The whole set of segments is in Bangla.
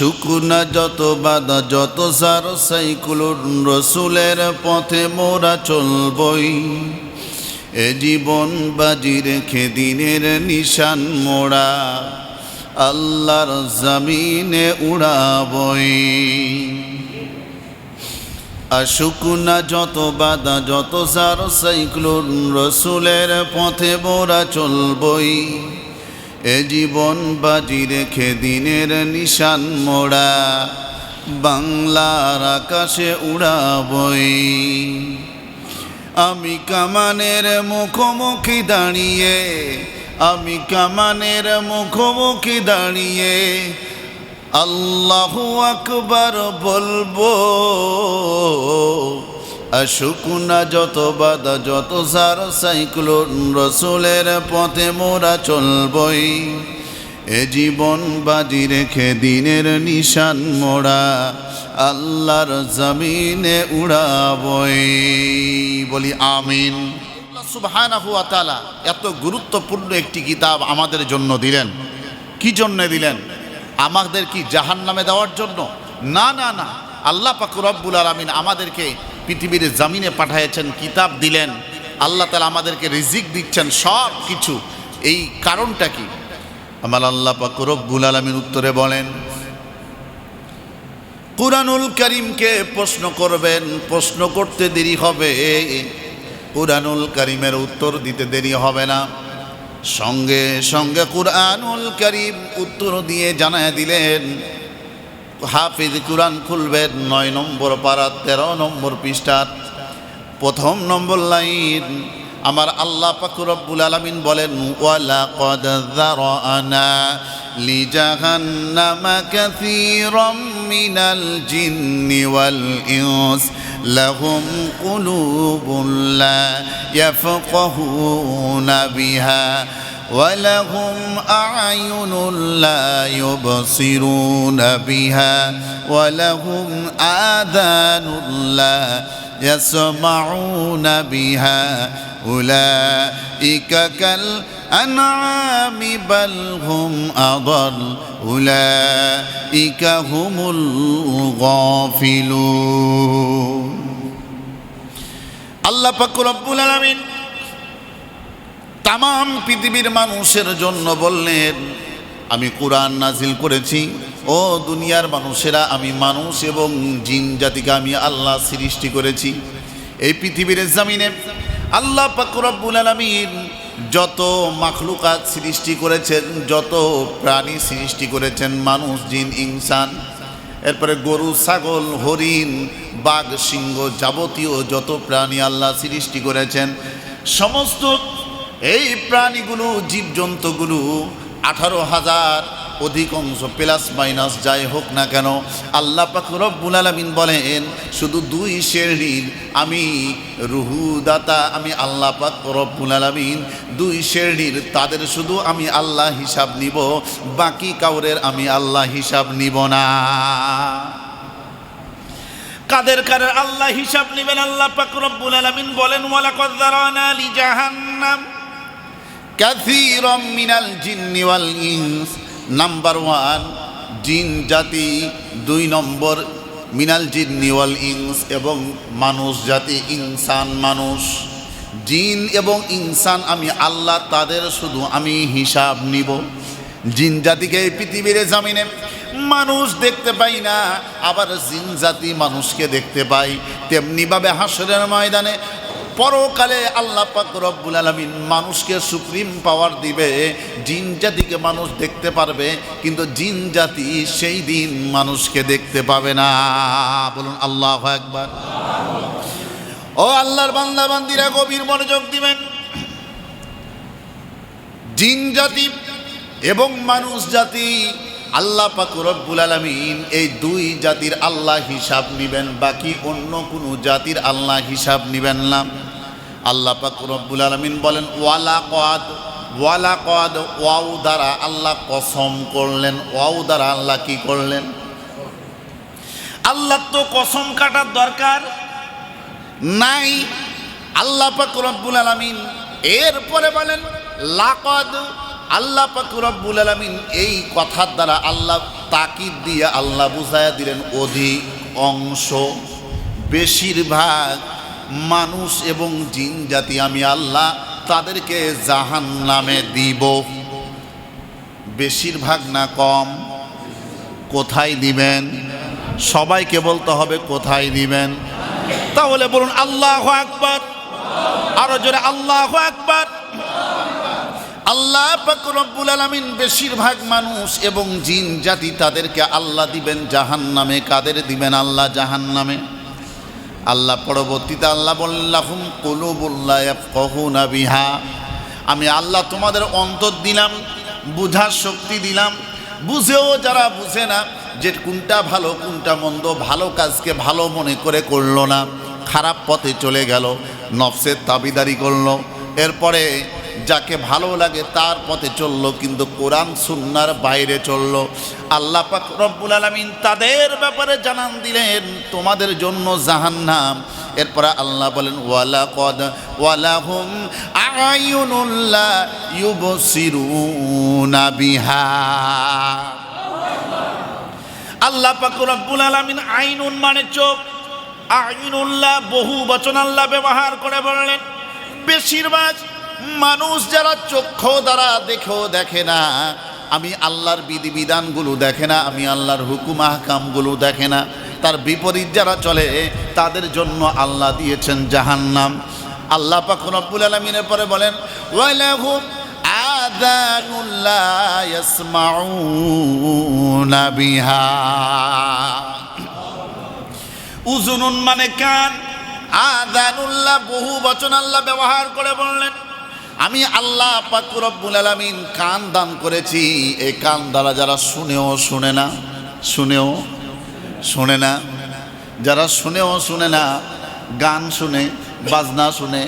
আসুক না যত বাধা যত সার সাইকুলুর রসুলের পথে মোরা চলবই এ জীবন বাজি রেখে দিনের নিশান মোড়া আল্লাহর জমিনে উড়াবই। আসুক না যত বাধা যত সার সাইকুলুর রসুলের পথে মোরা চলবই এ জীবন বাজি রেখে দিনের নিশান মোড়া বাংলার আকাশে উড়াবই। আমি কামানের মুখোমুখি দাঁড়িয়ে আমি কামানের মুখোমুখি দাঁড়িয়ে আল্লাহু আকবার বলবো। আসুক না যত বাধা যত সার সাইকুলুর রসুলের পথে মোরা চলবই এ জীবন বাজি রেখে দিনের নিশান মোড়া আল্লাহর জমিনে উড়াবই। বলি আমিন। আল্লাহ সুবহানাহু ওয়া তাআলা এত গুরুত্বপূর্ণ একটি কিতাব আমাদের জন্য দিলেন। কি জন্য দিলেন? আমাদের কি জাহান্নামে দেওয়ার জন্য? না না না, আল্লাহ পাক রব্বুল আলামিন আমাদেরকে পৃথিবীর জমিনে পাঠিয়েছেন, কিতাব দিলেন, আল্লাহ তাআলা আমাদেরকে রিজিক দিচ্ছেন, সব কিছু। এই কারণটা কি? আমার আল্লাহ পাক রব্বুল আলামিন উত্তরে বলেন, কুরআনুল কারীমকে প্রশ্ন করবেন, প্রশ্ন করতে দেরি হবে, কুরআনুল কারীমের উত্তর দিতে দেরি হবে না। সঙ্গে সঙ্গে কুরআনুল কারীম উত্তর দিয়ে জানায় দিলেন। হাফিজ কুরআন খুলবেন ৯ নম্বর পারা ১৩ নম্বর পৃষ্ঠার ১ম নম্বর লাইন। আমার আল্লাহ পাক রব্বুল আলামিন বলেন, ওয়ালাকাদ যারানা লিজাহান্নামা কাসীরাম মিনাল জিন্নি ওয়াল ইনস লাহুম কুলুবুন লা ইয়াফকাহুনা বিহা ولهم أعين لا يبصرون بها ولهم آذان لا يسمعون بها أولئك كالأنعام بل هم أضل أولئك هم الغافلون। الله পাক রব্বুল আলামিন তামাম পৃথিবীর মানুষের জন্য বললেন, আমি কুরআন নাজিল করেছি। ও দুনিয়ার মানুষেরা, আমি মানুষ এবং জিন জাতিকে আমি আল্লাহ সৃষ্টি করেছি। এই পৃথিবীর জমিনে আল্লাহ পাক রব্বুল আলামিন যত মাখলুকাত সৃষ্টি করেছেন, যত প্রাণী সৃষ্টি করেছেন, মানুষ জিন ইনসান, এরপরে গরু ছাগল হরিণ বাঘ সিংহ যাবতীয় যত প্রাণী আল্লাহ সৃষ্টি করেছেন, সমস্ত এই প্রাণীগুলো জীবজন্তুগুলো 18,000 অধিকাংশ প্লাস মাইনাস যাই হোক না কেন, আল্লাহ পাক রব্বুল আলামিন বলেন শুধু 2 শ্রেণীর আমি রুহুদাতা, আমি আল্লাহ পাক রব্বুল আলামিন 2 শ্রেণীর, তাদের শুধু আমি আল্লাহ হিসাব নিব, বাকি কাউরের আমি আল্লাহ হিসাব নিব না। কাদের কাদের আল্লাহ হিসাব নেবেন? আল্লাহ পাক রব্বুল আলামিন বলেন, ওয়ালাকাদ যারানা লিজাহান্নাম কাসীরাম মিনাল জিন্নি ওয়াল ইনস। নাম্বার 1 জিন জাতি, 2 নম্বর মিনাল জিন্নি ওয়াল ইনস এবং মানুষ জাতি, ইনসান মানুষ। জিন এবং ইনসান আমি আল্লাহ, তাদের শুধু আমি হিসাব নিব। জিন জাতিকে এই পৃথিবীর জমিনে মানুষ দেখতে পাই না, আবার জিন জাতি মানুষকে দেখতে পাই। তেমনিভাবে হাসরের ময়দানে পরকালে আল্লাহ পাক রব্বুল আলামিন মানুষকে সুপ্রিম পাওয়ার দিবে। জিন জাতিকে মানুষ দেখতে পারবে, কিন্তু জিন জাতি সেই দিন মানুষকে দেখতে পাবে না। বলুন আল্লাহু আকবার। ও আল্লাহর বান্দা বান্দিরা, গভীর মনোযোগ দিবেন। জিন জাতি এবং মানুষ জাতি আল্লাহ পাক রব্বুল আলামিন এই 2 জাতির আল্লাহ হিসাব নিবেন, বাকি অন্য কোনো জাতির আল্লাহ হিসাব নিবেন না। আল্লাহ পাক রব্বুল আলামিন বলেন, ওয়ালাকাদ, ওয়ালাকাদ ওয়াও দ্বারা আল্লাহ কসম করলেন। ওয়াও দ্বারা আল্লাহ কি করলেন? আল্লাহ তো কসম কাটার দরকার নাই। আল্লাহ পাক রব্বুল আলামিন এরপরে বলেন লাকাদ। আল্লাহ পাক রব্বুল আলামিন এই কথার দ্বারা আল্লাহ তাকিদ দিয়ে আল্লাহ বুঝায়া দিলেন অধিক অংশ, বেশিরভাগ মানুষ এবং জিন জাতি আমি আল্লাহ তাদেরকে জাহান্নামে দিব। বেশিরভাগ না কম? কোথায় দিবেন? সবাইকে বলতে হবে কোথায় দিবেন। তাহলে বলুন আল্লাহু আকবার, আরো জোরে আল্লাহু আকবার। আল্লাহ পাক রব্বুল আলামিন বেশিরভাগ মানুষ এবং জিন জাতি তাদেরকে আল্লাহ দিবেন জাহান্নামে। কাদের দিবেন আল্লাহ জাহান্নামে? আল্লাহ পরবর্তীতে আল্লাহ বললেন লাহুম কুলুবুন লা ইয়াফকাহুনা বিহা, আমি আল্লাহ তোমাদের অন্তর দিলাম, বুঝার শক্তি দিলাম, বুঝেও যারা বুঝে না যে কোনটা ভালো কোনটা মন্দ, ভালো কাজকে ভালো মনে করে করলো না, খারাপ পথে চলে গেল, নফসের তাবিদারি করলো, এরপরে যাকে ভালো লাগে তার পথে চললো, কিন্তু কোরআন সুন্নাহর বাইরে চললো। আল্লাহ পাক রব্বুল আলামিন তাদের ব্যাপারে জানান দিলেন তোমাদের জন্য জাহান্নাম। এরপরে আল্লাহ বলেন ওয়ালাকাদ ওয়ালাহুম আ'য়ুনুল লা ইউবসিরুনা বিহা। আল্লাহ পাক রব্বুল আলামিন আইনুন মানে চোখ, আ'য়ুনুল্লাহ বহু বচন আল্লাহ ব্যবহার করে বললেন বেশিরভাগ মানুষ যারা চক্ষু দ্বারা দেখেও দেখে না, আমি আল্লাহর বিধিবিধানগুলো দেখে না, আমি আল্লাহর হুকুম আহকামগুলো দেখে না, তার বিপরীত যারা চলে তাদের জন্য আল্লাহ দিয়েছেন জাহান্নাম। আল্লাহ পাক রব্বুল আলামিনের পরে বলেন ওয়ালাহুম আযানুন লা ইয়াসমাউনা বিহা। উযুনুন মানে কান, আযানুল্লাহ বহু বচন আল্লাহ ব্যবহার করে বললেন আমি আল্লাহ পাক রব্বুল আলামিন কান দান করেছি। এই কান দ্বারা যারা শুনেও শুনে না, শুনেও শুনে না, যারা শুনেও শুনে না, গান শুনে, বাজনা শুনে,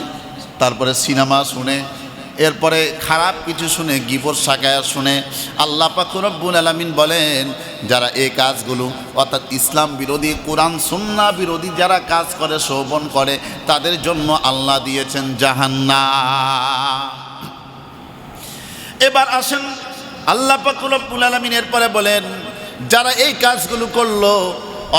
তারপরে সিনেমা শুনে, এরপরে খারাপ কিছু শুনে, গীবত সাকায়া শুনে। আল্লাহ পাক রব্বুল আলামিন বলেন যারা এই কাজগুলো অর্থাৎ ইসলাম বিরোধী, কোরআন সুন্নাহ বিরোধী যারা কাজ করে, শোভন করে, তাদের জন্য আল্লাহ দিয়েছেন জাহান্নাম। এবার আসেন আল্লাহ পাক রব্বুল আলামিন এরপরে বলেন যারা এই কাজগুলো করলো,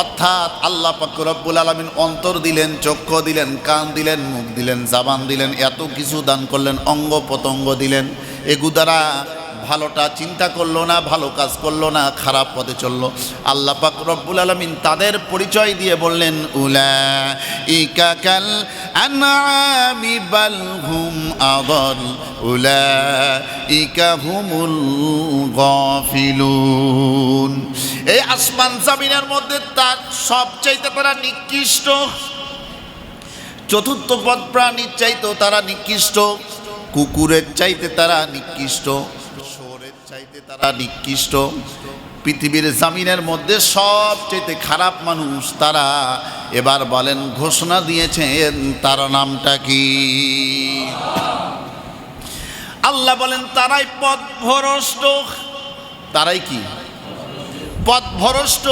অর্থাৎ আল্লাহ পাক রব্বুল আলামিন অন্তর দিলেন, চক্ষু দিলেন, কান দিলেন, মুখ দিলেন, জবান দিলেন, এত কিছু দান করলেন, অঙ্গ প্রত্যঙ্গ দিলেন, এগুলো দ্বারা ভালোটা চিন্তা করলো না, ভালো কাজ করলো না, খারাপ পথে চললো। আল্লাহ পাক রব্বুল আলামিন তাদের পরিচয় দিয়ে বললেন উলাইকা কাল আনআমি বাল হুম আদাল উলাইকা হুমুল গাফিলুন। এই আসমান জমিনের মধ্যে তার সবচাইতে তারা নিকৃষ্ট, চতুর্থ পদ প্রাণীর চাইতেও তারা নিকৃষ্ট, কুকুরের চাইতে তারা নিকৃষ্ট, শুয়োরের চাইতে তারা নিকৃষ্ট, পৃথিবীর জমিনের মধ্যে সবচাইতে খারাপ মানুষ তারা। এবার বলেন ঘোষণা দিয়েছেন তার নামটা কি? আল্লাহ বলেন তারাই পথভ্রষ্ট। তারাই কি? পথভ্রষ্ট।